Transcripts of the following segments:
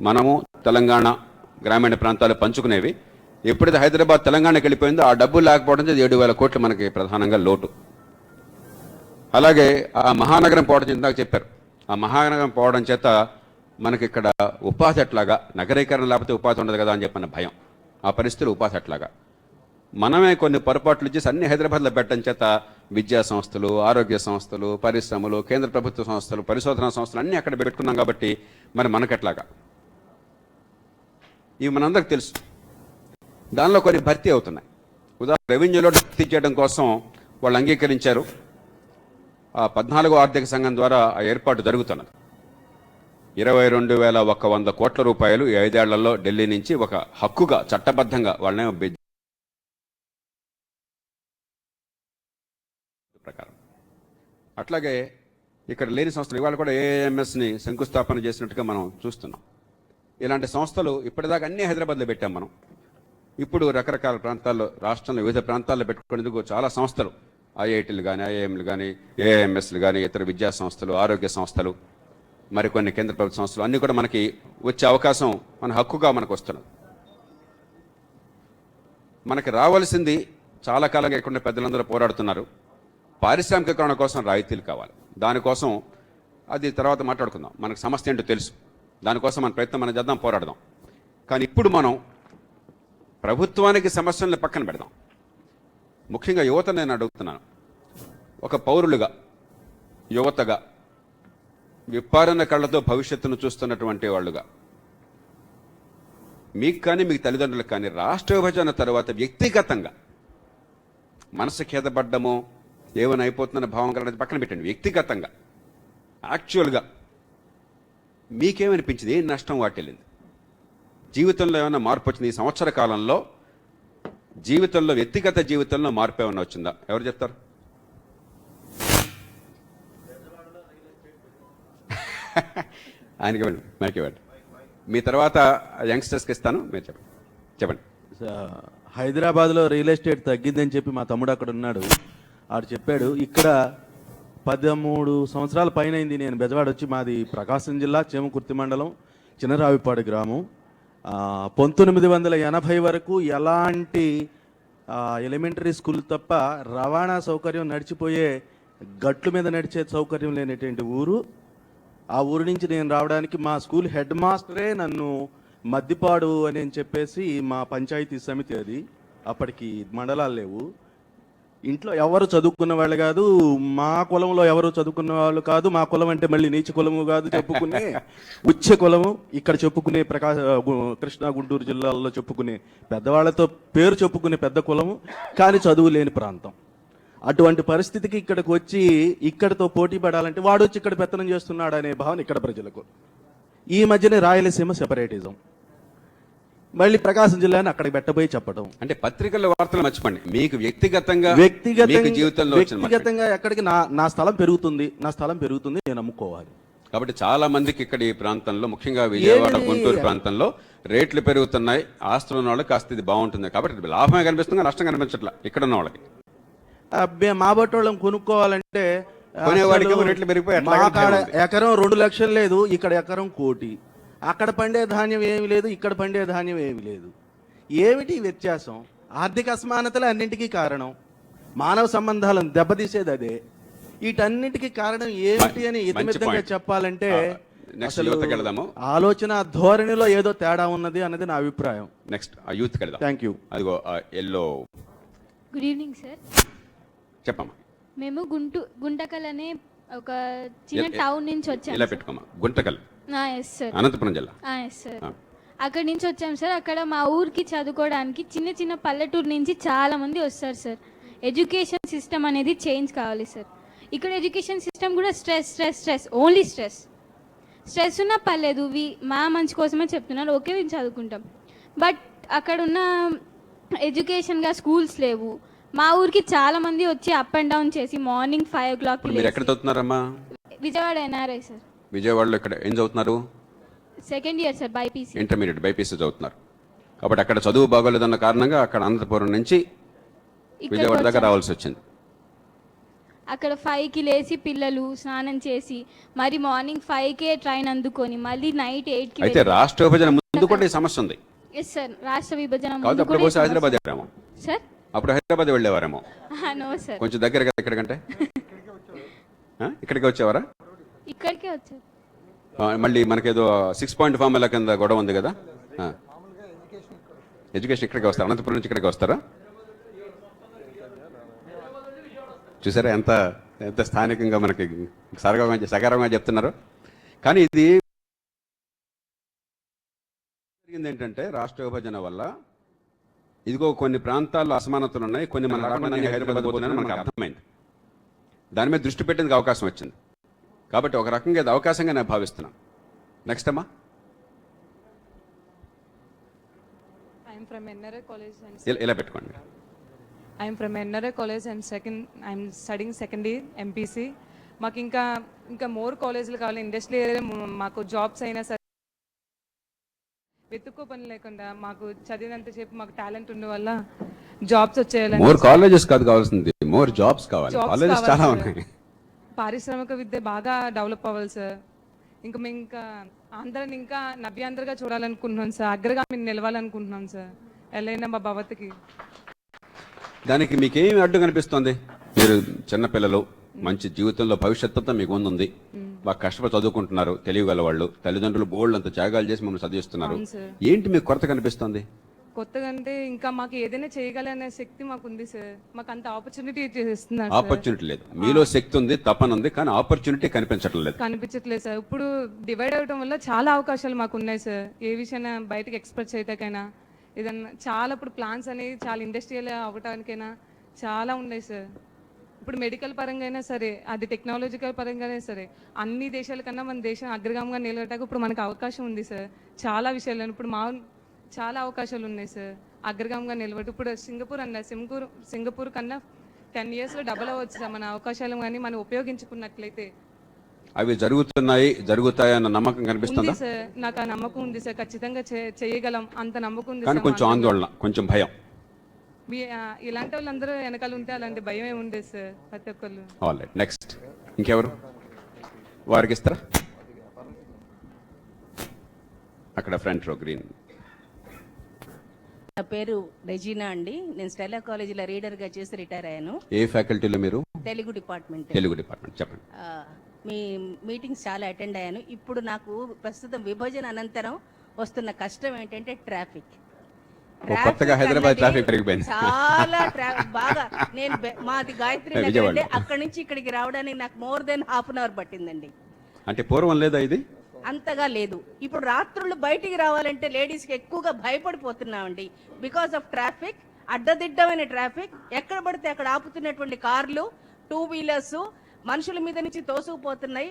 మనము తెలంగాణ గ్రామీణ ప్రాంతాలు పంచుకునేవి. ఎప్పుడైతే హైదరాబాద్ తెలంగాణకి వెళ్ళిపోయిందో ఆ డబ్బులు లేకపోవడంతో 7,000 కోట్లు మనకి ప్రధానంగా లోటు. అలాగే ఆ మహానగరం పోవడం ఇందాక చెప్పారు. ఆ మహానగరం పోవడం చేత మనకి ఇక్కడ ఉపాధి ఎట్లాగా, నగరీకరణ లేకపోతే ఉపాధి ఉండదు కదా అని చెప్పిన భయం. ఆ పరిస్థితులు ఉపాధి ఎట్లాగా మనమే కొన్ని పొరపాట్లు చేసి అన్ని హైదరాబాద్లో పెట్టడం చేత విద్యా సంస్థలు, ఆరోగ్య సంస్థలు, పరిశ్రమలు, కేంద్ర ప్రభుత్వ సంస్థలు, పరిశోధనా సంస్థలు అన్నీ అక్కడ పెట్టుకున్నాం. కాబట్టి మరి మనకెట్లాగా ఇవి మనందరికి తెలుసు. దానిలో కొన్ని భర్తీ అవుతున్నాయి. ఉదాహరణ రెవెన్యూలో భర్తీ చేయడం కోసం వాళ్ళు అంగీకరించారు. ఆ 14వ ఆర్థిక సంఘం ద్వారా ఆ ఏర్పాటు జరుగుతున్నది. 22,100 కోట్ల రూపాయలు ఈ 5 ఏళ్లలో ఢిల్లీ నుంచి ఒక హక్కుగా చట్టబద్ధంగా వాళ్ళనే ప్రకారం. అట్లాగే ఇక్కడ లేని సంస్థలు ఇవాళ కూడా ఏఎంఎస్ని శంకుస్థాపన చేసినట్టుగా మనం చూస్తున్నాం. ఇలాంటి సంస్థలు ఇప్పటిదాకా అన్ని హైదరాబాద్లో పెట్టాం మనం. ఇప్పుడు రకరకాల ప్రాంతాల్లో, రాష్ట్రంలో వివిధ ప్రాంతాల్లో పెట్టుకునేందుకు చాలా సంస్థలు, ఐఐటీలు కానీ, ఐఐఎంలు కానీ, ఏఎంఎస్లు కానీ, ఇతర విద్యా సంస్థలు, ఆరోగ్య సంస్థలు, మరికొన్ని కేంద్ర ప్రభుత్వ సంస్థలు అన్నీ కూడా మనకి వచ్చే అవకాశం మన హక్కుగా మనకు వస్తున్నది. మనకి రావాల్సింది చాలా కాలంగా ఇక్కడ పెద్దలందరూ పోరాడుతున్నారు. పారిశ్రామికీకరణ కోసం రాయితీలు కావాలి. దానికోసం అది తర్వాత మాట్లాడుకుందాం. మనకు సమస్య ఏంటో తెలుసు. దానికోసం మన ప్రయత్నం మనం చేద్దాం, పోరాడదాం. కానీ ఇప్పుడు మనం ప్రభుత్వానికి సమస్యలను పక్కన పెడదాం. ముఖ్యంగా యువత నేను అడుగుతున్నాను. ఒక పౌరులుగా, యువతగా, విప్పారన్న కళ్ళతో భవిష్యత్తును చూస్తున్నటువంటి వాళ్ళుగా మీకు కానీ మీకు తల్లిదండ్రులకు కానీ రాష్ట్ర విభజన తర్వాత వ్యక్తిగతంగా మనసు ఖేదపడ్డమో ఏమైనా అయిపోతుందన్న భావం కలగడం పక్కన పెట్టండి. వ్యక్తిగతంగా యాక్చువల్గా మీకేమనిపించింది? ఏం నష్టం వాటిల్లింది? జీవితంలో ఏమైనా మార్పు వచ్చింది? ఈ సంవత్సర కాలంలో జీవితంలో, వ్యక్తిగత జీవితంలో మార్పు ఏమైనా వచ్చిందా? ఎవరు చెప్తారు? ఆయనకి ఇవ్వండి, మనకి ఇవ్వండి. మీ తర్వాత యంగ్స్టర్స్కి ఇస్తాను, మీరు చెప్పండి. హైదరాబాద్లో రియల్ ఎస్టేట్ తగ్గిందని చెప్పి మా తమ్ముడు అక్కడ ఉన్నాడు. ఆడు చెప్పాడు, ఇక్కడ 13 సంవత్సరాల పైన అయింది నేను బెజవాడ వచ్చి. మాది ప్రకాశం జిల్లా చేమకుర్తి మండలం చిన్నరావిపాడు గ్రామం. 1980 వరకు ఎలాంటి ఎలిమెంటరీ స్కూల్ తప్ప రవాణా సౌకర్యం, నడిచిపోయే గట్ల మీద నడిచే సౌకర్యం లేనటువంటి ఊరు. ఆ ఊరు నుంచి నేను రావడానికి మా స్కూల్ హెడ్ మాస్టరే నన్ను మద్దిపాడు అని చెప్పేసి, మా పంచాయతీ సమితి అది, అప్పటికి మండలాలు లేవు, ఇంట్లో ఎవరు చదువుకున్న వాళ్ళు కాదు, మా కులంలో ఎవరు చదువుకున్న వాళ్ళు కాదు, మా కులం అంటే మళ్ళీ నీచ కులము కాదు, చెప్పుకునే ఉచ్చ కులము. ఇక్కడ చెప్పుకునే కృష్ణా గుంటూరు జిల్లాల్లో చెప్పుకునే పెద్దవాళ్లతో పేరు చెప్పుకునే పెద్ద కులము, కానీ చదువు లేని ప్రాంతం. అటువంటి పరిస్థితికి ఇక్కడికి వచ్చి ఇక్కడితో పోటీ పడాలంటే వాడు వచ్చి ఇక్కడ పెత్తనం చేస్తున్నాడు అనే భావన ఇక్కడ ప్రజలకు. ఈ మధ్యనే రాయలసీమ సెపరేటిజం, మళ్ళీ ప్రకాశం జిల్లాని అక్కడికి పెట్టబోయి చెప్పడం. అంటే పత్రికల్లో వార్తలు మర్చిపోండి. మీకు వ్యక్తిగతంగా ఎక్కడికి నా స్థలం పెరుగుతుంది, నేను అమ్ముకోవాలి. కాబట్టి చాలా మందికి ఇక్కడ ఈ ప్రాంతంలో, ముఖ్యంగా విజయవాడ, గుంటూరు ప్రాంతంలో రేట్లు పెరుగుతున్నాయి. ఆస్తులు ఉన్న వాళ్ళకి కాస్త ఇది బాగుంటుంది కాబట్టి లాభమే కనిపిస్తుంది, నష్టం కనిపించట్లా ఇక్కడ ఉన్న వాళ్ళకి. మా బట్టోళ్ళం కొనుక్కోవాలంటే రేట్లు పెరిగిపోయి ఎకరం 2 లక్షలు లేదు, ఇక్కడ ఎకరం 1 కోటి. అక్కడ పండే ధాన్యం ఏమి లేదు, ఇక్కడ పండే ధాన్యం ఏమి లేదు. ఏమిటి వ్యత్యాసం? ఆర్థిక అసమానతలు అన్నింటికీ కారణం. మానవ సంబంధాలను దెబ్బతీసేది అదే. వీటన్నిటికీ కారణం ఏమిటి అని ఇతిమితంగా చెప్పాలంటే ఆలోచన ధోరణిలో ఏదో తేడా ఉన్నది అన్నది నా అభిప్రాయం. నెక్స్ట్ యూత్ వెళ్దాం. Thank you. అదిగో ఎల్లో. Good evening sir. చెప్పమ్మా. మేము గుంటకల్ అనే ఒక చిన్న టౌన్ నుంచి వచ్చాము. ఇలా పెట్టుకోమా. గుంటకల్, ఎస్ సార్, అనంతపురం జిల్లా. Yes sir. అక్కడి నుంచి వచ్చాం సార్. అక్కడ మా ఊరికి చదువుకోవడానికి చిన్న చిన్న పల్లెటూరు నుంచి చాలా మంది వస్తారు సార్. ఎడ్యుకేషన్ సిస్టమ్ అనేది చేంజ్ కావాలి సార్. ఇక్కడ ఎడ్యుకేషన్ సిస్టమ్ కూడా స్ట్రెస్, ఓన్లీ స్ట్రెస్ ఉన్నా పర్లేదు, మా మంచి కోసమే చెప్తున్నారు, ఓకే మేము చదువుకుంటాం. బట్ అక్కడ ఉన్న ఎడ్యుకేషన్గా స్కూల్స్ లేవు. మా ఊరికి చాలా మంది వచ్చి అప్ అండ్ డౌన్ చేసి మార్నింగ్ 5 o'clock. మీరు ఎక్కడ చదువుతున్నారమ్మా? Vijayawada NRI sir. విజయవాడలో ఇక్కడ ఏం చదువుతున్నారు? Second year sir, BiPC, intermediate BiPC చదువుతున్నారు. కాబట్టి అక్కడ చదువు బాగోలేదన్న కారణంగా అక్కడ అనంతపురం నుంచి విజయవాడ దాకా రావాల్సి వచ్చింది. అక్కడ 5కి లేచి పిల్లలు స్నానం చేసి మరి మార్నింగ్ 5కే ట్రైన్ అందుకొని మళ్ళీ నైట్ 8కి అయితే రాష్ట్ర విభజన ముందు కూడా ఈ సమస్య ఉంది. ఎస్ సార్, రాష్ట్ర విభజన కాదు ముందు అప్పుడు కూడా బహుశా హైదరాబాద్ వెళ్ళాము. సార్ అప్పుడు హైదరాబాద్ వెళ్ళేవారేమో. నో సార్, కొంచెం దగ్గర కదా ఇక్కడికంటే. ఇక్కడికి వచ్చేవారా? ఇక్కడికే వచ్చారు. మళ్ళీ మనకేదో 6 పాయింట్ ఫార్ములా కింద గొడవ ఉంది కదా. ఎడ్యుకేషన్ ఇక్కడికి వస్తారు, అనంతపురం నుంచి ఇక్కడికి వస్తారా? చూసారా ఎంత ఎంత స్థానికంగా మనకి సకారంగా చెప్తున్నారు. కానీ ఇది జరిగింది ఏంటంటే రాష్ట్ర విభజన వల్ల ఇదిగో కొన్ని ప్రాంతాల్లో అసమానతలు ఉన్నాయి, కొన్ని మన రాకుండా హైదరాబాద్ పోతున్నాయని మనకు అర్థమైంది. దాని మీద దృష్టి పెట్టేందుకు అవకాశం వచ్చింది. కాబట్టి ఒక రకంగా ఇది అవకాశంగా నేను భావిస్తున్నాను. నెక్స్ట్ అమ్మా. ఇలా పెట్టుకోండి. I'm from NRA College and I'm studying second year MPC. మాకు ఇంకా మోర్ కాలేజీలు కావాలి, ఇండస్ట్రీ ఏరియా మాకు జాబ్స్ అయినా సరే వెతుక్కో పని లేకుండా మాకు చదివినంత సేపు మాకు టాలెంట్ ఉన్న వల్ల జాబ్స్ వచ్చేయాలని. మోర్ కాలేజెస్ కాదు కావాల్సింది, మోర్ జాబ్స్ కావాలి. కాలేజెస్ చాలా ఉన్నాయి. పారిశ్రామిక విద్య బాగా డెవలప్ అవ్వాలి సార్. మేము ఇంకా ఆంధ్రాని ఇంకా నవ్యాంధ్రగా చూడాలనుకుంటున్నాం సార్, అగ్రగామి నిలవాలనుకుంటున్నాం సార్ ఎల్లైనా మా భవతికి. దానికి మీకేమి అడ్డు కనిపిస్తుంది? మీరు చిన్నపిల్లలు, మంచి జీవితంలో భవిష్యత్తు మీకు ఉంది, బాగా కష్టపడి చదువుకుంటున్నారు, తెలియగల వాళ్ళు, తల్లిదండ్రులు బోల్డ్ అంత త్యాగాలు చేసి మమ్మల్ని చదివిస్తున్నారు. ఏంటి మీకు కొరత కనిపిస్తుంది? కొత్తగా అంటే ఇంకా మాకు ఏదైనా చేయగలనే శక్తి మాకు ఉంది సార్, మాకు అంత ఆపర్చునిటీ చేస్తున్నారు. ఆపర్చునిటీ లేదు, మీలో శక్తి ఉంది, తపన ఉంది, కానీ ఆపర్చునిటీ కనిపించట్లేదు సార్. ఇప్పుడు డివైడ్ అవడం వల్ల చాలా అవకాశాలు మాకు ఉన్నాయి సార్. ఏ విషయాన్ని బయటకు ఎక్స్ప్రెస్ చేయటాకైనా ఏదన్నా చాలా ఇప్పుడు ప్లాన్స్ అనేవి చాలా ఇండస్ట్రియల్ అవ్వటానికైనా చాలా ఉన్నాయి సార్. ఇప్పుడు మెడికల్ పరంగా అయినా సరే, అది టెక్నాలజికల్ పరంగానే సరే, అన్ని దేశాల కన్నా మన దేశం అగ్రగామంగా నిలబడటానికి ఇప్పుడు మనకు అవకాశం ఉంది సార్. చాలా విషయాలు ఇప్పుడు చాలా అవకాశాలు ఉన్నాయి సార్ అగ్రగామంగా నిలబడి. ఇప్పుడు సింగపూర్ కన్నా 10 yearsలో డబల్ అవ్వచ్చు సార్ మన అవకాశాలు, కానీ మనం ఉపయోగించుకున్నట్లయితే. అవి జరుగుతాయన్న నమ్మకం కనిపిస్తుందా సార్? నాకు ఆ నమ్మకం ఉంది సార్, ఖచ్చితంగా చేయగలం అంత నమ్మకం ఉంది. కానీ కొంచెం ఆందోళన, కొంచెం భయం. ఇలాంటి వాళ్ళందరూ వెనకాల ఉంటే అలాంటి భయమే ఉండేది సార్ ప్రతి ఒక్కళ్ళు. ఆల్ రైట్, నెక్స్ట్ ఇంకెవరు వారికి ఇస్తారా? అక్కడ ఫ్రంట్ రో గ్రీన్. నా పేరు రెజీనా అండి. నేను స్టెల్లా కాలేజీలో రీడర్గా చేసి రిటైర్ అయ్యాను. ఏ ఫ్యాకల్టీలో మీరు? తెలుగు డిపార్ట్మెంట్. చెప్పండి. మీ మీటింగ్స్ చాలా అటెండ్ అయ్యాను. ఇప్పుడు నాకు ప్రస్తుతం విభజన అనంతరం వస్తున్న కష్టం ఏంటంటే ట్రాఫిక్. కొత్తగా హైదరాబాద్ ట్రాఫిక్ పెరిగిపోయింది చాలా. బాగా నేను మాది గాయత్రి నగర్ అంటే అక్కడి నుంచి ఇక్కడికి రావడానికి నాకు more than half an hour పట్టిందండి. అంటే పూర్వం లేదా ఇది? అంతగా లేదు. ఇప్పుడు రాత్రులు బయటికి రావాలంటే లేడీస్కి ఎక్కువగా భయపడిపోతున్నామండి బికాస్ ఆఫ్ ట్రాఫిక్. అడ్డదిడ్డమైన ట్రాఫిక్, ఎక్కడ పడితే అక్కడ ఆపుతున్నటువంటి కార్లు, 2 wheelers మనుషుల మీద నుంచి తోసుకుపోతున్నాయి.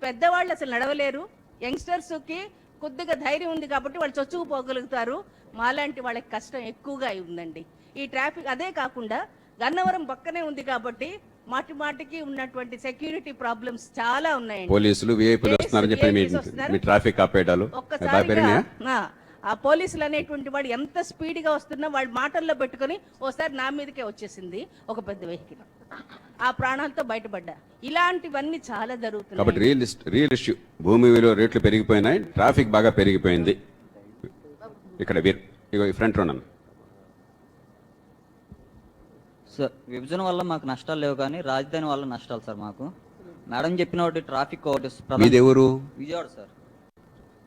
పెద్దవాళ్ళు అసలు నడవలేరు. యంగ్స్టర్స్కి కొద్దిగా ధైర్యం ఉంది కాబట్టి వాళ్ళు చొచ్చుకుపోగలుగుతారు. మాలాంటి వాళ్ళకి కష్టం ఎక్కువగా ఉందండి ఈ ట్రాఫిక్. అదే కాకుండా గన్నవరం పక్కనే ఉంది కాబట్టి మాటికి ఉన్నటువంటి సెక్యూరిటీ ప్రాబ్లమ్స్ చాలా ఉన్నాయండి. పోలీసులు విఐపీలు వస్తున్నారని చెప్పి మీ ట్రాఫిక్ ఆపేయడాలు ఒక్కసారిగా ఆ పోలీసులు అనేటువంటి వాడు ఎంత స్పీడ్గా వస్తున్నా వాళ్ళ మాటల్లో పెట్టుకొని ఓసారి నా మీదకే వచ్చేసింది ఒక పెద్ద వెహికల్, ఆ ప్రాణాలతో బయటపడ్డా. ఇలాంటివన్నీ చాలా జరుగుతున్నాయి. కాబట్టి రియల్ ఇష్యూ, భూమి విలువ రేట్లు పెరిగిపోయినాయి, ట్రాఫిక్ బాగా పెరిగిపోయింది. ఇక్కడ ఇగో ఈ ఫ్రంట్ రోన్ సార్. విభజన వల్ల మాకు నష్టాలు లేవు, కానీ రాజధాని వల్ల నష్టాలు సార్ మాకు. మేడం చెప్పిన ఒకటి ట్రాఫిక్ ఒకటి. ఎవరు? విజయవాడ సార్.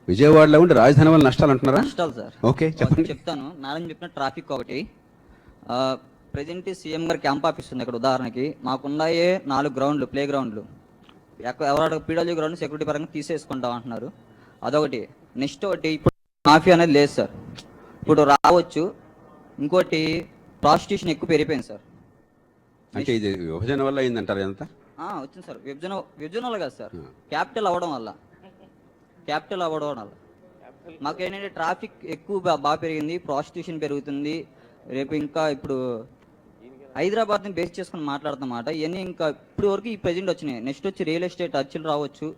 విజయవాడలో ఉండి రాజధాని వల్ల నష్టాలు అంటున్నారా? నష్టాలు సార్. ఓకే చెప్పండి. చెప్తాను. మేడం చెప్పిన ట్రాఫిక్ ఒకటి. ప్రెజెంట్ సీఎం గారు క్యాంప్ ఆఫీస్ ఉంది ఇక్కడ. ఉదాహరణకి మాకున్నాయే 4 గ్రౌండ్లు, ప్లే గ్రౌండ్లు. ఎవరు పీడబ్ల్యూ గ్రౌండ్ సెక్యూరిటీ పరంగా తీసేసుకుంటాం అంటున్నారు. అదొకటి. నెక్స్ట్ ఒకటి, ఇప్పుడు మాఫియా అనేది లేదు సార్, ఇప్పుడు రావచ్చు. ఇంకోటి, ప్రాస్టిట్యూషన్ ఎక్కువ పెరిగిపోయింది సార్. అంటే ఇది విభజన వల్ల అయిందంటారు ఎంత? వచ్చింది సార్. విభజన వల్ల కాదు సార్, క్యాపిటల్ అవ్వడం వల్ల. మాకు ఏంటంటే ట్రాఫిక్ ఎక్కువ బాగా పెరిగింది, ప్రాస్టిట్యూషన్ పెరుగుతుంది. రేపు ఇంకా ఇప్పుడు హైదరాబాద్ని బేస్ చేసుకుని మాట్లాడుతున్నమాట. ఇవన్నీ ఇంకా ఇప్పుడు వరకు ఈ ప్రెజెంట్ వచ్చినాయి. నెక్స్ట్ వచ్చి రియల్ ఎస్టేట్ అచ్చులు రావచ్చు,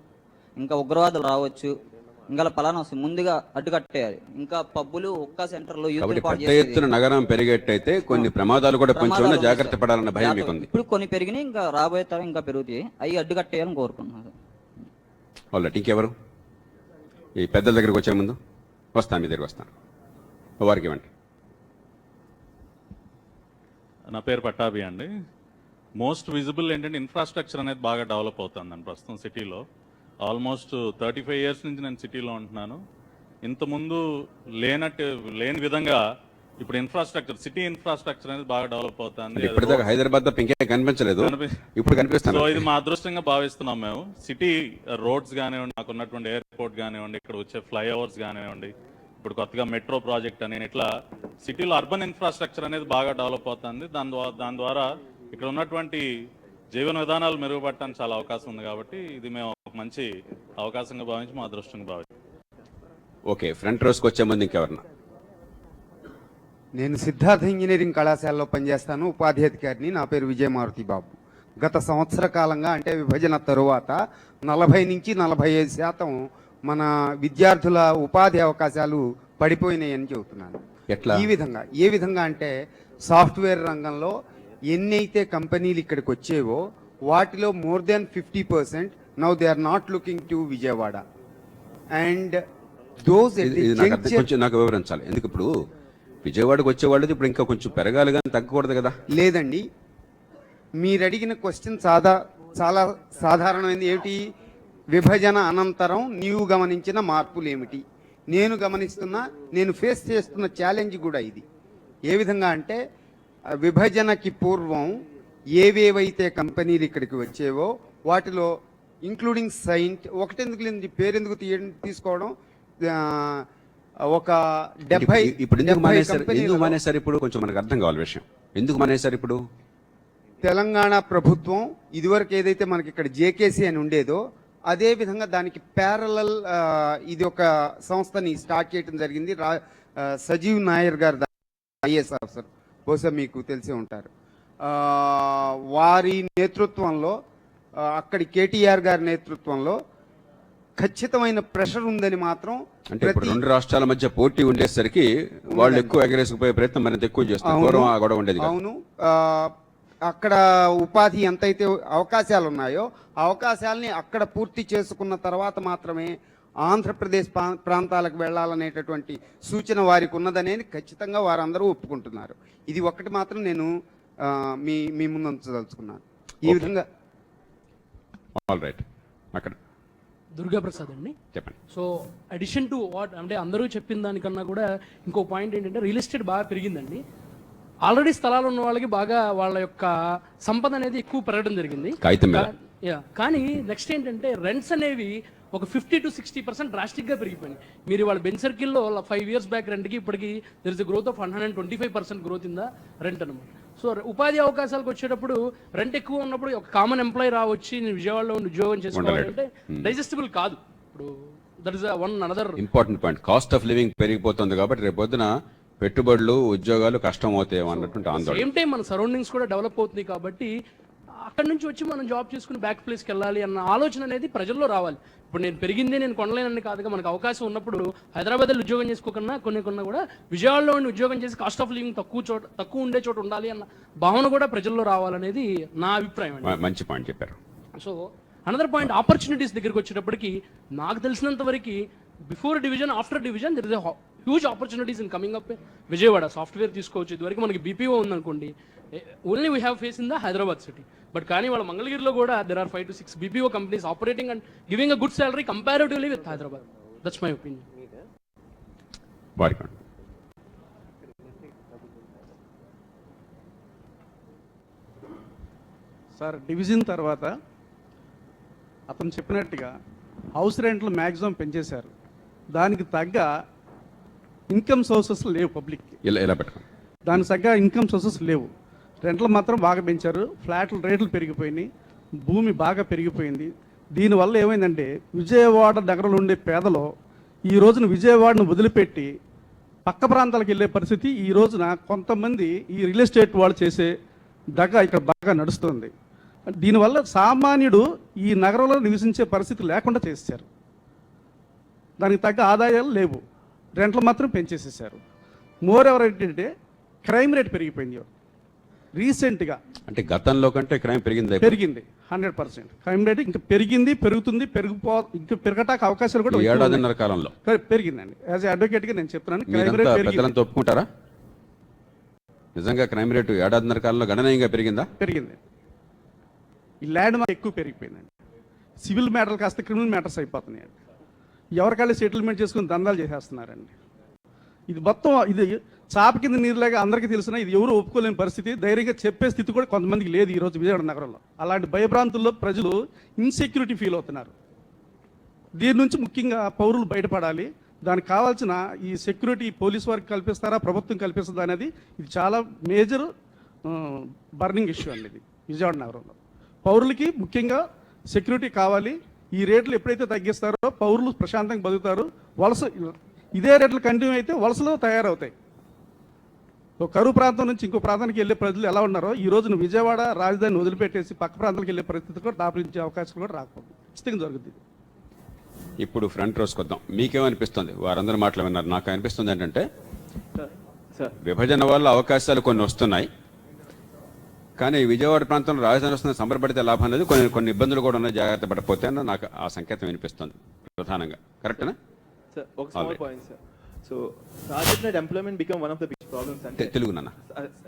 ఇంకా ఉగ్రవాదులు రావచ్చు, ఇంకా పలానా వస్తుంది ముందుగా అడ్డుకట్టేయాలి. ఇంకా పబ్బులు ఒక్క సెంటర్లో యూత్ కాబట్టి ఏర్పాటు పెద్ద చేసేది. ఎత్తున నగరం పెరిగేట్టయితే కొన్ని ప్రమాదాలు కూడా కొంచెం ప్రమాదాలు జాగ్రత్త ఉన్నాయి పడాలన్న భయం సార్. మీకుంది. ఇప్పుడు కొన్ని పెరిగినాయి, ఇంకా రాబోయే తరం ఇంకా పెరుగుతాయి. అవి అడ్డుకట్టేయాలని కోరుకుంటున్నాను. వాళ్ళ ఇంకెవరు ఈ పెద్దల దగ్గరికి వచ్చే ముందు వస్తాను, మీ దగ్గరికి వస్తాను, వారికి ఇవ్వండి. నా పేరు పట్టాభి అండి. మోస్ట్ విజిబుల్ ఏంటంటే ఇన్ఫ్రాస్ట్రక్చర్ అనేది బాగా డెవలప్ అవుతుందండి ప్రస్తుతం సిటీలో. ఆల్మోస్ట్ 35 ఇయర్స్ నుంచి నేను సిటీలో ఉంటున్నాను. ఇంతకుముందు లేని విధంగా ఇప్పుడు ఇన్ఫ్రాస్ట్రక్చర్, సిటీ ఇన్ఫ్రాస్ట్రక్చర్ అనేది బాగా డెవలప్ అవుతుంది. ఇప్పటిదాకా హైదరాబాద్ తప్ప ఇంకే కనిపించలేదు, ఇప్పుడు కనిపిస్తాను. సో ఇది మా అదృష్టంగా భావిస్తున్నాం మేము. సిటీ రోడ్స్ కానివ్వండి, నాకు ఉన్నటువంటి ఎయిర్పోర్ట్ కానివ్వండి, ఇక్కడ వచ్చే ఫ్లైఓవర్స్ కానివ్వండి, ఇప్పుడు కొత్తగా మెట్రో ప్రాజెక్ట్ అని ఇట్లా సిటీలో అర్బన్ ఇన్ఫ్రాస్ట్రక్చర్ అనేది బాగా డెవలప్ అవుతుంది. దాని ద్వారా ఇక్కడ ఉన్నటువంటి జీవన విధానాలు మెరుగుపడటానికి చాలా అవకాశం ఉంది. కాబట్టి ఇది మేము ఒక మంచి అవకాశంగా భావించి మా అదృష్టంగా భావించాం. ఓకే, ఫ్రంట్ రోస్కి వచ్చే ముందు ఇంకెవరన్నా? నేను సిద్ధార్థ ఇంజనీరింగ్ కళాశాలలో పనిచేస్తాను, ఉపాధ్యాధికారిని. నా పేరు విజయమారుతి బాబు. గత సంవత్సర కాలంగా అంటే విభజన తరువాత 40 నుంచి 45% మన విద్యార్థుల ఉపాధి అవకాశాలు పడిపోయినాయని చెబుతున్నాను. ఎట్లా? ఏ విధంగా అంటే సాఫ్ట్వేర్ రంగంలో ఎన్నైతే కంపెనీలు ఇక్కడికి వచ్చేవో వాటిలో more than 50% now they are not looking to Vijayawada. And those నాకు వివరించాలి, ఎందుకు ఇప్పుడు విజయవాడకు వచ్చేవాళ్ళది ఇప్పుడు ఇంకా కొంచెం పెరగాలి కానీ తగ్గకూడదు కదా? లేదండి, మీరు అడిగిన క్వశ్చన్ చాలా సాధారణమైనది. ఏమిటి? విభజన అనంతరం నీవు గమనించిన మార్పులు ఏమిటి? నేను ఫేస్ చేస్తున్న ఛాలెంజ్ కూడా ఇది. ఏ విధంగా అంటే విభజనకి పూర్వం ఏవేవైతే కంపెనీలు ఇక్కడికి వచ్చేవో వాటిలో ఇంక్లూడింగ్ సైంట్ ఒకటెందుకు లేని పేరెందుకు తీసుకోవడం, ఒక 70 ఇప్పుడు ఎందుకు మానేశారు? ఇప్పుడు కొంచెం మనకు అర్థం కావాలి విషయం. ఎందుకు మానేశారు ఇప్పుడు? తెలంగాణ ప్రభుత్వం ఇదివరకు ఏదైతే మనకి ఇక్కడ జేకేసీ అని ఉండేదో అదే విధంగా దానికి ప్యారలల్ ఇది ఒక సంస్థని స్టార్ట్ చేయడం జరిగింది. సజీవ్ నాయర్ గారు ఐఏఎస్ ఆఫీసర్, బహుశా మీకు తెలిసే ఉంటారు. వారి నేతృత్వంలో అక్కడి కేటీఆర్ గారి నేతృత్వంలో ఖచ్చితమైన ప్రెషర్ ఉందని మాత్రం. అంటే ఇప్పుడు 2 రాష్ట్రాల మధ్య పోటీ ఉండేసరికి వాళ్ళు ఎక్కువ ఎగరేసుకుపోయే ప్రయత్నం మరింత ఎక్కువ చేస్తారు. అవును, అక్కడ ఉపాధి ఎంతైతే అవకాశాలు ఉన్నాయో అవకాశాలని అక్కడ పూర్తి చేసుకున్న తర్వాత మాత్రమే ఆంధ్రప్రదేశ్ ప్రాంతాలకు వెళ్ళాలనేటటువంటి సూచన వారికి ఉన్నదనేది ఖచ్చితంగా వారందరూ ఒప్పుకుంటున్నారు. ఇది ఒకటి మాత్రం నేను మీ ముందు ఉంచదలుచుకున్నాను. ఈ విధంగా. ఆల్ రైట్, అక్కడ దుర్గాప్రసాద్ అండి, చెప్పండి. సో అడిషన్ టు వాట్ అంటే అందరూ చెప్పిన దానికన్నా కూడా ఇంకో పాయింట్ ఏంటంటే రియల్ ఎస్టేట్ బాగా పెరిగిందండి. ఆల్రెడీ స్థలాలు ఉన్న వాళ్ళకి బాగా వాళ్ళ యొక్క సంపద అనేది ఎక్కువ పెరగడం జరిగింది. కానీ నెక్స్ట్ ఏంటంటే రెంట్స్ అనేవి ఒక 50 to 60% డ్రాస్టిక్గా పెరిగిపోయినాయి. మీరు వాళ్ళ బెంచ్ సర్కిల్లో 5 years బ్యాక్ రెంట్కి ఇప్పటికి there is growth of 125% growth in the rent అనమాట. సో ఉపాధి అవకాశాలకు వచ్చేటప్పుడు రెంట్ ఎక్కువ ఉన్నప్పుడు ఒక కామన్ ఎంప్లాయీ రావచ్చి నేను విజయవాడలో ఉద్యోగం చేసుకోవాలంటే డైజెస్టిబుల్ కాదు. ఇప్పుడు that is one another important point. Cost of living పెరిగిపోతుంది కాబట్టి రేపు పొద్దున పెట్టుబడులు ఉద్యోగాలు కష్టం అవుతాయి అన్నటువంటి ఆందోళన. సేమ్ టైం మన సరౌండింగ్స్ కూడా డెవలప్ అవుతుంది కాబట్టి అక్కడ నుంచి వచ్చి మనం జాబ్ చేసుకుని బ్యాక్ ప్లేస్కి వెళ్ళాలి అన్న ఆలోచన అనేది ప్రజల్లో రావాలి. ఇప్పుడు నేను పెరిగింది నేను కొనలేనని కాదుగా, మనకు అవకాశం ఉన్నప్పుడు హైదరాబాద్లో ఉద్యోగం చేసుకోకన్నా కొన్నా కూడా విజయవాడలో ఉద్యోగం చేసి కాస్ట్ ఆఫ్ లివింగ్ తక్కువ ఉండే చోట ఉండాలి అన్న భావన కూడా ప్రజల్లో రావాలనేది నా అభిప్రాయం అండి. మంచి పాయింట్ చెప్పారు. సో అనదర్ పాయింట్, ఆపర్చునిటీస్ దగ్గరికి వచ్చేటప్పటికి నాకు తెలిసినంత వరకు before division after division there is a huge opportunities in coming up. Vijayawada software తీసుకోవచ్చు. ఇదివరకు మనకి బీపీఓ ఉందనుకోండి, only we have face in the Hyderabad city. But కానీ వాళ్ళ మంగళగిరిలో కూడా there are 5 to 6 BPO companies operating and giving a good salary comparatively with Hyderabad. That's my opinion. Sir, division తర్వాత అతను చెప్పినట్టుగా హౌస్ రెంట్లు మ్యాక్సిమం పెంచేశారు. దానికి తగ్గ ఇన్కమ్ సోర్సెస్ లేవు పబ్లిక్కి. దానికి తగ్గ ఇన్కమ్ సోర్సెస్ లేవు. రెంట్లు మాత్రం బాగా పెంచారు. ఫ్లాట్ల రేట్లు పెరిగిపోయినాయి, భూమి బాగా పెరిగిపోయింది. దీనివల్ల ఏమైందంటే విజయవాడ నగరంలో ఉండే పేదలు ఈ రోజున విజయవాడను వదిలిపెట్టి పక్క ప్రాంతాలకు వెళ్ళే పరిస్థితి ఈ రోజున కొంతమంది ఈ రియల్ ఎస్టేట్ వాళ్ళు చేసే దగ్గర ఇక్కడ బాగా నడుస్తుంది. దీనివల్ల సామాన్యుడు ఈ నగరంలో నివసించే పరిస్థితి లేకుండా చేశారు. దానికి తగ్గ ఆదాయాలు లేవు, రెంట్లు మాత్రం పెంచేసేసారు. మోర్ ఎవర్ ఏంటంటే క్రైమ్ రేట్ పెరిగిపోయింది రీసెంట్గా. అంటే గతంలో కంటే క్రైమ్ పెరిగింది. 100% క్రైమ్ రేట్ ఇంకా పెరుగుతుంది, ఇంకా పెరగటానికి అవకాశాలు కూడా ఏడాదిన్నర కాలంలో పెరిగిందండి. యాజ్ అడ్వకేట్గా నేను చెప్తున్నాను, క్రైమ్ రేట్ పెద్దలంతా ఒప్పుకుంటారా? నిజంగా క్రైమ్ రేటు ఏడాదిన్నర కాలంలో గణనీయంగా పెరిగింది. ఈ ల్యాండ్ ఎక్కువ పెరిగిపోయిందండి. సివిల్ మ్యాటర్లు కాస్త క్రిమినల్ మ్యాటర్స్ అయిపోతున్నాయండి. ఎవరికాళ్ళు సెటిల్మెంట్ చేసుకుని దందాలు చేసేస్తున్నారండి. ఇది మొత్తం ఇది చాప కింద నీరులాగా అందరికీ తెలిసిన, ఇది ఎవరు ఒప్పుకోలేని పరిస్థితి. ధైర్యంగా చెప్పే స్థితి కూడా కొంతమందికి లేదు ఈరోజు విజయవాడ నగరంలో. అలాంటి భయభ్రాంతుల్లో ప్రజలు ఇన్సెక్యూరిటీ ఫీల్ అవుతున్నారు. దీని నుంచి ముఖ్యంగా పౌరులు బయటపడాలి. దానికి కావాల్సిన ఈ సెక్యూరిటీ పోలీస్ వారికి కల్పిస్తారా, ప్రభుత్వం కల్పిస్తుందా అనేది ఇది చాలా మేజర్ బర్నింగ్ ఇష్యూ అండి. ఇది విజయవాడ నగరంలో పౌరులకి ముఖ్యంగా సెక్యూరిటీ కావాలి. ఈ రేట్లు ఎప్పుడైతే తగ్గిస్తారో పౌరులు ప్రశాంతంగా బతుకుతారు. ఇదే రేట్లు కంటిన్యూ అయితే వలసలు తయారవుతాయి. కరువు ప్రాంతం నుంచి ఇంకో ప్రాంతానికి వెళ్ళే ప్రజలు ఎలా ఉన్నారో ఈ రోజున విజయవాడ రాజధానిని వదిలిపెట్టేసి పక్క ప్రాంతాలకు వెళ్ళే పరిస్థితి కూడా దాపరించే అవకాశాలు కూడా రాకపోతుంది. ఖచ్చితంగా జరుగుతుంది. ఇప్పుడు ఫ్రంట్ రోస్కి వద్దాం. మీకేమనిపిస్తుంది? వారందరూ మాటలు విన్నారు. నాకు అనిపిస్తుంది ఏంటంటే విభజన వల్ల అవకాశాలు కొన్ని వస్తున్నాయి, కానీ విజయవాడ ప్రాంతంలో రాజధాని వస్తున్న సంబరపడితే లాభం లేదు, కొన్ని ఇబ్బందులు కూడా ఉన్నాయి, జాగ్రత్త పడకపోతే అని నాకు ఆ సంకేతం వినిపిస్తుంది ప్రధానంగా. కరెక్టేనా? సార్ ఒక small point sir. So sir చెప్పినట్టు employment become one of the big problems. అంటే తెలుగు నాన్న,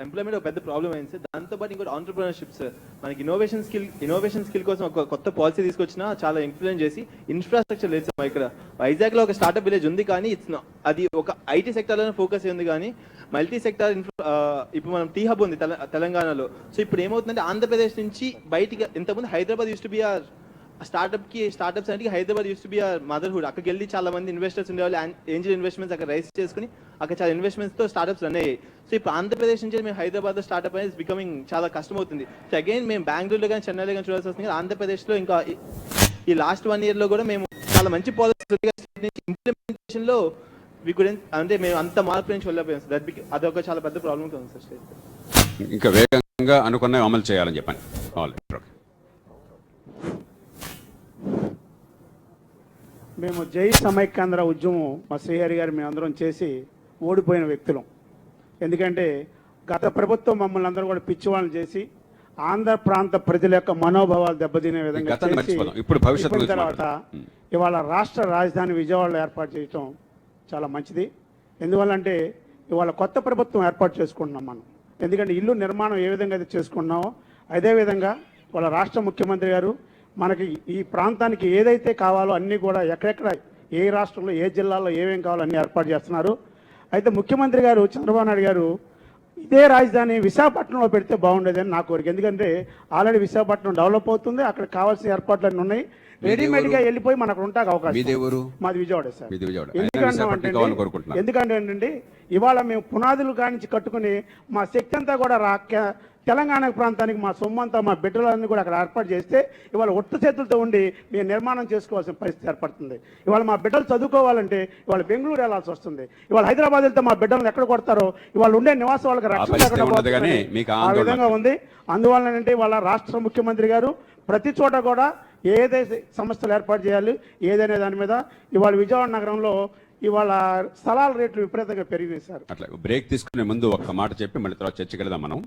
ఎంప్లాయ్మెంట్ ఒక పెద్ద ప్రాబ్లం అయింది సార్. దాంతోపాటు ఇంకోటి ఆంటర్ప్రినర్షిప్ సార్. మనకి ఇన్నోవేషన్ స్కిల్ కోసం ఒక కొత్త పాలసీ తీసుకొచ్చినా చాలా ఇన్ఫ్లుయెన్స్ చేసి ఇన్ఫ్రాస్ట్రక్చర్ లేదు సార్. ఇక్కడ వైజాగ్ లో ఒక స్టార్ట్అప్ విలేజ్ ఉంది, కానీ అది ఒక ఐటీ సెక్టర్లోనే ఫోకస్ ఉంది, కానీ మల్టీ సెక్టర్ ఇప్పుడు మనం టీ హబ్ ఉంది తెలంగాణలో. సో ఇప్పుడు ఏమవుతుందంటే ఆంధ్రప్రదేశ్ నుంచి బయటికి, ఇంతకుముందు Hyderabad used to be our startups అంటే Hyderabad used to be our motherhood. అక్కడికి వెళ్ళి చాలా మంది ఇన్వెస్టర్స్ ఉండేవాళ్ళు, ఏంజల్ ఇన్వెస్ట్మెంట్స్ అక్కడ రైస్ చేసుకుని అక్కడ చాలా ఇన్వెస్ట్మెంట్స్తో స్టార్ట్అప్స్ రన్ అయ్యాయి. సో ఇప్పుడు ఆంధ్రప్రదేశ్ నుంచి మేము హైదరాబాద్లో స్టార్ట్అప్ అనేది బికమింగ్ చాలా కష్టం అవుతుంది. సో అగైన్ మేము బెంగళూరులో కానీ చెన్నైలో కానీ చూడాల్సి వస్తుంది. ఆంధ్రప్రదేశ్లో ఇంకా ఈ లాస్ట్ 1 yearలో కూడా మేము చాలా మంచి పాలసీ ఇంప్లిమెంటేషన్లో అంటే మేము అంత మార్పు నుంచి వెళ్ళిపోయాం సార్. అదొక చాలా పెద్ద ప్రాబ్లమ్ ఉంది సార్ స్టేట్. ఇంకా వేగంగా అనుకున్న అమలు చేయాలని చెప్పండి. మేము జై సమైక్యాంధ్ర ఉద్యమం మా శ్రీహరి గారు మేమందరం చేసి ఓడిపోయిన వ్యక్తులం. ఎందుకంటే గత ప్రభుత్వం మమ్మల్ని అందరూ కూడా పిచ్చివాళ్ళని చేసి ఆంధ్ర ప్రాంత ప్రజల యొక్క మనోభావాలు దెబ్బతినే విధంగా చేసి తర్వాత ఇవాళ రాష్ట్ర రాజధాని విజయవాడలో ఏర్పాటు చేయటం చాలా మంచిది. ఎందువల్లంటే ఇవాళ కొత్త ప్రభుత్వం ఏర్పాటు చేసుకుంటున్నాం మనం. ఎందుకంటే ఇల్లు నిర్మాణం ఏ విధంగా అయితే చేసుకున్నామో అదేవిధంగా వాళ్ళ రాష్ట్ర ముఖ్యమంత్రి గారు మనకి ఈ ప్రాంతానికి ఏదైతే కావాలో అన్నీ కూడా ఎక్కడెక్కడ ఏ రాష్ట్రంలో ఏ జిల్లాలో ఏమేం కావాలో అన్నీ ఏర్పాటు చేస్తున్నారు. అయితే ముఖ్యమంత్రి గారు చంద్రబాబు నాయుడు గారు ఇదే రాజధాని విశాఖపట్నంలో పెడితే బాగుండేదని నా కోరిక. ఎందుకంటే ఆల్రెడీ విశాఖపట్నం డెవలప్ అవుతుంది, అక్కడ కావాల్సిన ఏర్పాట్లన్నీ ఉన్నాయి, రెడీమేడ్గా వెళ్ళిపోయి మనకు ఉంటాక అవకాశం. మాది విజయవాడ సార్. ఎందుకంటే ఏంటంటే ఇవాళ మేము పునాదులు కానించి కట్టుకుని మా శక్తి అంతా కూడా తెలంగాణ ప్రాంతానికి మా సొమ్మంతా మా బిడ్డలన్నీ కూడా అక్కడ ఏర్పాటు చేస్తే ఇవాళ ఒట్టు చేతులతో ఉండి మేము నిర్మాణం చేసుకోవాల్సిన పరిస్థితి ఏర్పడుతుంది. ఇవాళ మా బిడ్డలు చదువుకోవాలంటే ఇవాళ బెంగళూరు వెళ్లాల్సి వస్తుంది. ఇవాళ హైదరాబాద్ వెళ్తే మా బిడ్డలను ఎక్కడ కొడతారో, ఇవాళ ఉండే నివాసం వాళ్ళకి రక్షణ ఆ విధంగా ఉంది. అందువలన అంటే ఇవాళ రాష్ట్ర ముఖ్యమంత్రి గారు ప్రతి చోట కూడా ఏదైతే సంస్థలు ఏర్పాటు చేయాలి ఏదైనా దాని మీద ఇవాళ విజయవాడ నగరంలో ఇవాళ స్థలాల రేట్లు విపరీతంగా పెరిగినాయి సార్. అట్లా బ్రేక్ తీసుకునే ముందు ఒక్క మాట చెప్పి మళ్ళీ తర్వాత చర్చకి వెళ్దాం. మనం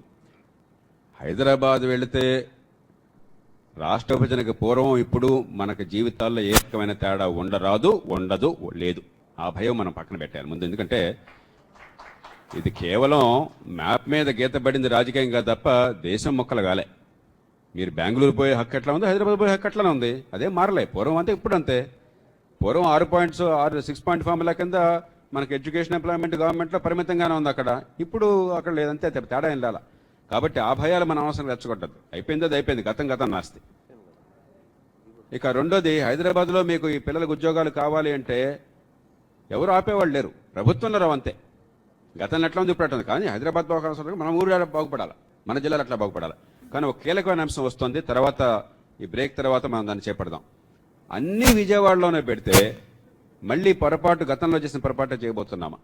హైదరాబాద్ వెళితే రాష్ట్ర విభజనకు పూర్వం ఇప్పుడు మనకు జీవితాల్లో ఏ రకమైన తేడా ఉండదు లేదు. ఆ భయం మనం పక్కన పెట్టాలి ముందు. ఎందుకంటే ఇది కేవలం మ్యాప్ మీద గీతబడింది రాజకీయంగా తప్ప దేశం మొక్కలు కాలే. మీరు బెంగళూరు పోయే హక్కు ఎట్లా ఉంది, హైదరాబాద్ పోయే హక్కు ఎట్లానే ఉంది, అదే మారలే. పూర్వం అంతే ఇప్పుడు అంతే. పూర్వం 6 పాయింట్ ఫార్ములా కింద మనకి ఎడ్యుకేషన్ ఎంప్లాయ్మెంట్ గవర్నమెంట్లో పరిమితంగానే ఉంది అక్కడ. ఇప్పుడు అక్కడ లేదంతే, తేడా ఏం రాలా. కాబట్టి ఆ భయాలు మన అవసరం రెచ్చగొట్టద్దు. అయిపోయింది, అది అయిపోయింది, గతం నాస్తి. ఇక రెండోది, హైదరాబాద్లో మీకు ఈ పిల్లలకు ఉద్యోగాలు కావాలి అంటే ఎవరు ఆపేవాళ్ళు లేరు, ప్రభుత్వంలో రావు అంతే. గతంలో ఎట్లా ఉంది ఇప్పుడు అట్లా ఉంది. కానీ హైదరాబాద్ బాగుపడాలి, మన ఊరు బాగుపడాలి, మన జిల్లాలో అట్లా బాగుపడాలి. కానీ ఒక కీలకమైన అంశం వస్తుంది, తర్వాత ఈ బ్రేక్ తర్వాత మనం దాన్ని చేపడదాం. అన్నీ విజయవాడలోనే పెడితే మళ్ళీ గతంలో చేసిన పొరపాటు చేయబోతున్నామా?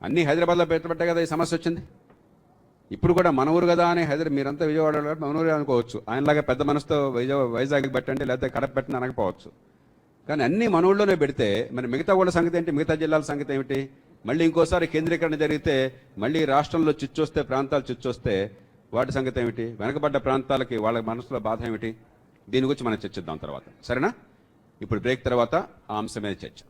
అన్నీ హైదరాబాద్లో పెట్టబట్టే కదా ఈ సమస్య వచ్చింది. ఇప్పుడు కూడా మన ఊరు కదా అని మీరంతా విజయవాడలో మన ఊరు అనుకోవచ్చు, ఆయనలాగా పెద్ద మనసుతో వైజాగ్ పెట్టండి లేకపోతే కడప పెట్టండి అనకపోవచ్చు. కానీ అన్ని మన ఊళ్ళోనే పెడితే మరి మిగతా ఊళ్ళ సంగతి ఏంటి, మిగతా జిల్లాల సంగతి ఏమిటి? మళ్ళీ ఇంకోసారి కేంద్రీకరణ జరిగితే మళ్ళీ రాష్ట్రంలో చిచ్చొస్తే, ప్రాంతాలు చిచ్చొస్తే వాటి సంగతి ఏమిటి? వెనకబడ్డ ప్రాంతాలకి వాళ్ళ మనసులో బాధ ఏమిటి? దీని గురించి మనం చర్చిద్దాం తర్వాత, సరేనా? ఇప్పుడు బ్రేక్ తర్వాత ఆ అంశం మీద చర్చ.